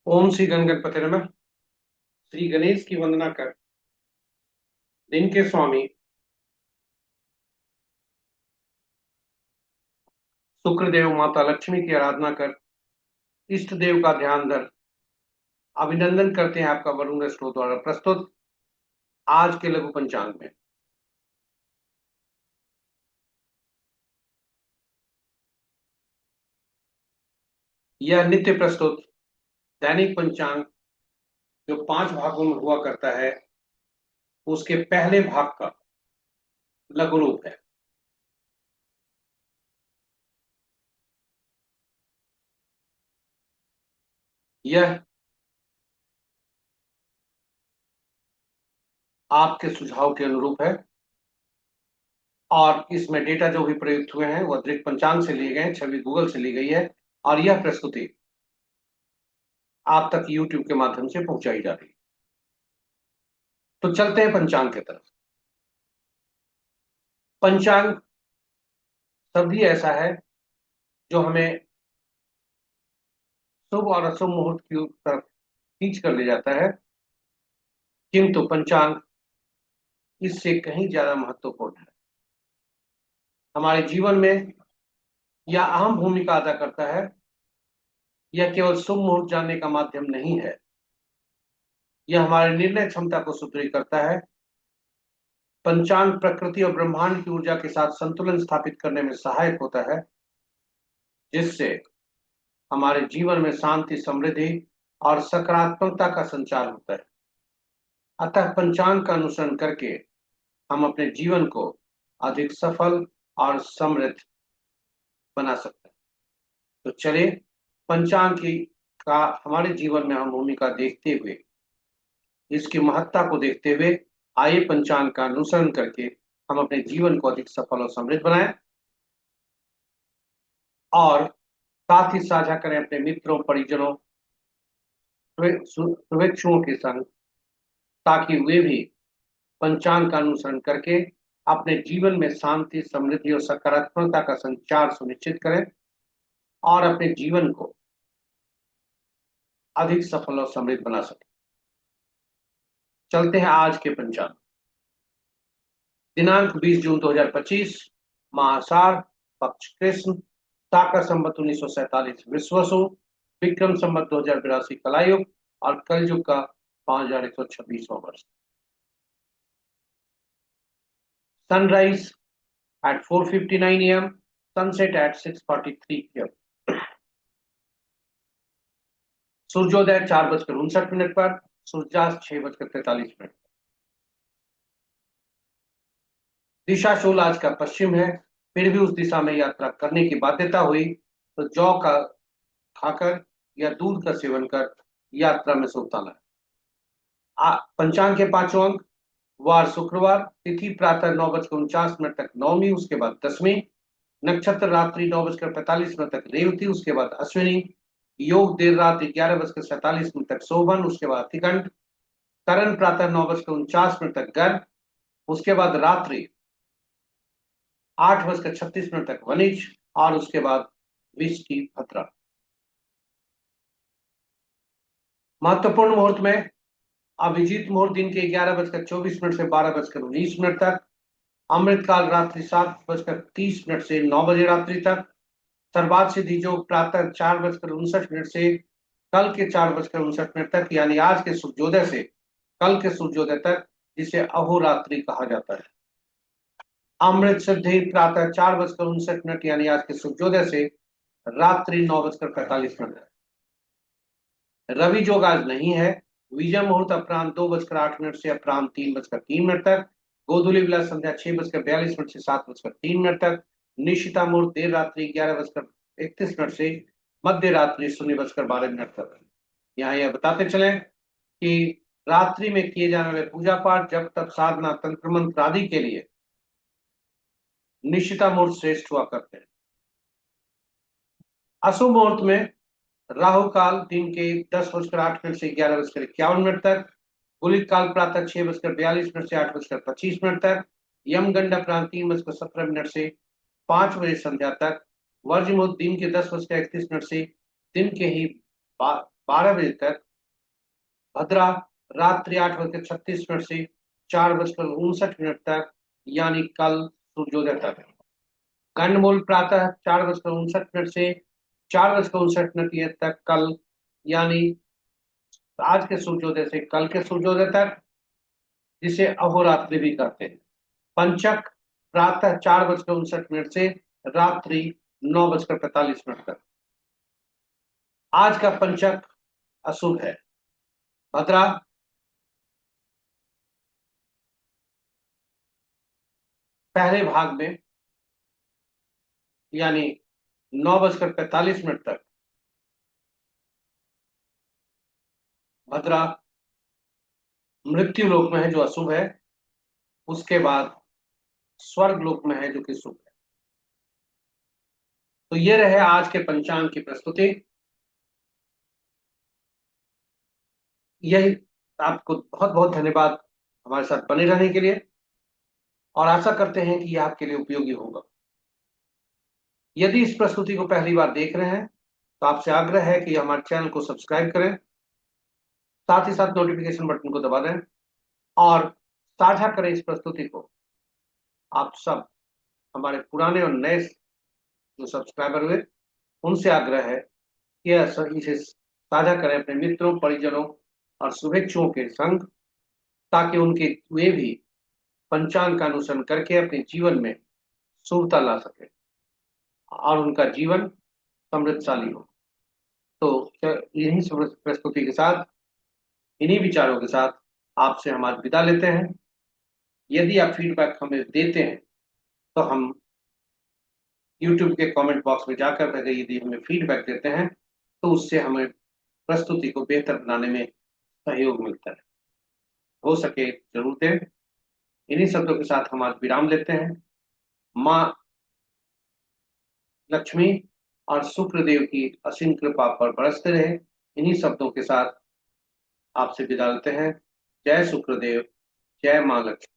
ओम श्री गणपति नमः। श्री गणेश की वंदना कर, दिन के स्वामी शुक्रदेव माता लक्ष्मी की आराधना कर, इष्ट देव का ध्यान धर। अभिनंदन करते हैं आपका वरुण स्टोर द्वारा प्रस्तुत आज के लघु पंचांग में। यह नित्य प्रस्तुत दैनिक पंचांग जो 5 भागों में हुआ करता है, उसके पहले भाग का लघु रूप है। यह आपके सुझाव के अनुरूप है और इसमें डेटा जो भी प्रयुक्त हुए हैं वह दृक पंचांग से लिए गए हैं, छवि गूगल से ली गई है और यह प्रस्तुति आप तक यूट्यूब के माध्यम से पहुंचाई जा रही है। तो चलते हैं पंचांग की तरफ। पंचांग तभी ऐसा है जो हमें शुभ और अशुभ मुहूर्त की तरफ खींच कर ले जाता है, किंतु पंचांग इससे कहीं ज्यादा महत्वपूर्ण है। हमारे जीवन में यह अहम भूमिका अदा करता है। यह केवल शुभ मुहूर्त जानने का माध्यम नहीं है, यह हमारे निर्णय क्षमता को सुदृढ़ करता है। पंचांग प्रकृति और ब्रह्मांड की ऊर्जा के साथ संतुलन स्थापित करने में सहायक होता है, जिससे हमारे जीवन में शांति, समृद्धि और सकारात्मकता का संचार होता है। अतः पंचांग का अनुसरण करके हम अपने जीवन को अधिक सफल और समृद्ध बना सकते हैं। तो चलिए पंचांग की का हमारे जीवन में हम भूमिका देखते हुए, इसकी महत्ता को देखते हुए, आइए पंचांग का अनुसरण करके हम अपने जीवन को अधिक सफल और समृद्ध बनाएं और साथ ही साझा करें अपने मित्रों, परिजनों, शुभेच्छुओं के संग, ताकि वे भी पंचांग का अनुसरण करके अपने जीवन में शांति, समृद्धि और सकारात्मकता का संचार सुनिश्चित करें और अपने जीवन को अधिक सफल और समृद्ध बना सकें। चलते हैं आज के पंचांग। दिनांक 20 जून 2025, महासार, पक्ष कृष्ण, साकर संवत 1947 विश्वसु, विक्रम संवत 2082 कलायुग और कलयुग का 5126वां वर्ष। Sunrise at 4:59 a.m., sunset at 6:43 p.m. सूर्योदय 4:59 पर, सूर्यास्त 6:43। दिशा शूल आज का पश्चिम है, फिर भी उस दिशा में यात्रा करने की बाध्यता हुई तो जौ का खाकर या दूध का सेवन कर यात्रा में से उतारना है। पंचांग के 5 अंक: वार शुक्रवार, तिथि प्रातः 9:49 तक नवमी, उसके बाद दसवीं, नक्षत्र रात्रि 9:45 तक रेवती, उसके बाद अश्विनी, योग देर रात 11:47 तक शोभन, उसके बाद अतिकंठ, करण प्रातः 9:49 तक गर्भ, उसके बाद रात्रि 8:36 तक वनिज और उसके बाद विष की भद्रा। महत्वपूर्ण मुहूर्त में अभिजीत मुहूर्त दिन के 11:24 से 12:19 तक, अमृतकाल रात्रि 7:30 से 9 बजे रात्रि तक, सर्वात सिद्धि योग प्रातः 4:59 से कल के 4:59 तक, यानी आज के सूर्योदय से कल के सूर्योदय तक, जिसे अहोरात्रि कहा जाता है। अमृत सिद्धि प्रातः 4:59 यानी आज के सूर्योदय से रात्रि 9:45 तक। रवि योग आज नहीं है। विजय मुहूर्त अपराह्न 2:08 से अपराह्न 3:03 तक, गोधूली विला संध्या 6:42 से 7:03 तक, निशिता मुहूर्त देर रात्रि 11:31 से मध्य रात्रि 0:12 तक। यहाँ यह बताते चले कि रात्रि में किए जाने वाले पूजा पाठ, जब तक साधना, तंत्र मंत्र आदि के लिए निशिता मुहूर्त श्रेष्ठ हुआ करते हैं। अशुभ मुहूर्त में राहु काल दिन के 10:08 से 11:51 तक, गुलिक काल प्रातः 6:42 से 8:25 तक, यमगंड अपराह्न 3:17 से 5 बजे संध्या तक, वर्ज मुहूर्त दिन के 10:31 से दिन के ही 12 बजे तक, भद्रा रात्रि 8:36 से 4:59 तक, यानी कल सूर्योदय तक। गंडमूल प्रातः 4:59 से 4:59 तक कल, यानी आज के सूर्योदय से कल के सूर्योदय तक, जिसे अहोरात्रि भी कहते हैं। पंचक प्रातः 4:59 से रात्रि 9:45 तक। आज का पंचक अशुभ है। भद्रा पहले भाग में, यानी 9:45 तक भद्रा मृत्यु लोक में है, जो अशुभ है। उसके बाद स्वर्ग लोक में है, जो कि शुभ है। तो ये रहे आज के पंचांग की प्रस्तुति। यही, आपको बहुत बहुत धन्यवाद हमारे साथ बने रहने के लिए, और आशा करते हैं कि यह आपके लिए उपयोगी होगा। यदि इस प्रस्तुति को पहली बार देख रहे हैं तो आपसे आग्रह है कि हमारे चैनल को सब्सक्राइब करें, साथ ही साथ नोटिफिकेशन बटन को दबा दें और साझा करें इस प्रस्तुति को। आप सब, हमारे पुराने और नए जो सब्सक्राइबर हुए, उनसे आग्रह है कि इसे साझा करें अपने मित्रों, परिजनों और शुभेच्छुओं के संग, ताकि उनके वे भी पंचांग का अनुसरण करके अपने जीवन में शुभता ला सके और उनका जीवन समृद्धशाली हो। तो यही प्रस्तुति के साथ, इन्हीं विचारों के साथ आपसे हम आज विदा लेते हैं। यदि आप फीडबैक हमें देते हैं तो हम YouTube के कमेंट बॉक्स में जाकर अगर यदि हमें फीडबैक देते हैं तो उससे हमें प्रस्तुति को बेहतर बनाने में सहयोग मिलता है। हो सके जरूर दें। इन्हीं शब्दों के साथ हम आज विराम लेते हैं। माँ लक्ष्मी और शुक्रदेव की असीम कृपा पर बरसते रहे। इन्हीं शब्दों के साथ आपसे विदा लेते हैं। जय शुक्रदेव, जय माँ लक्ष्मी।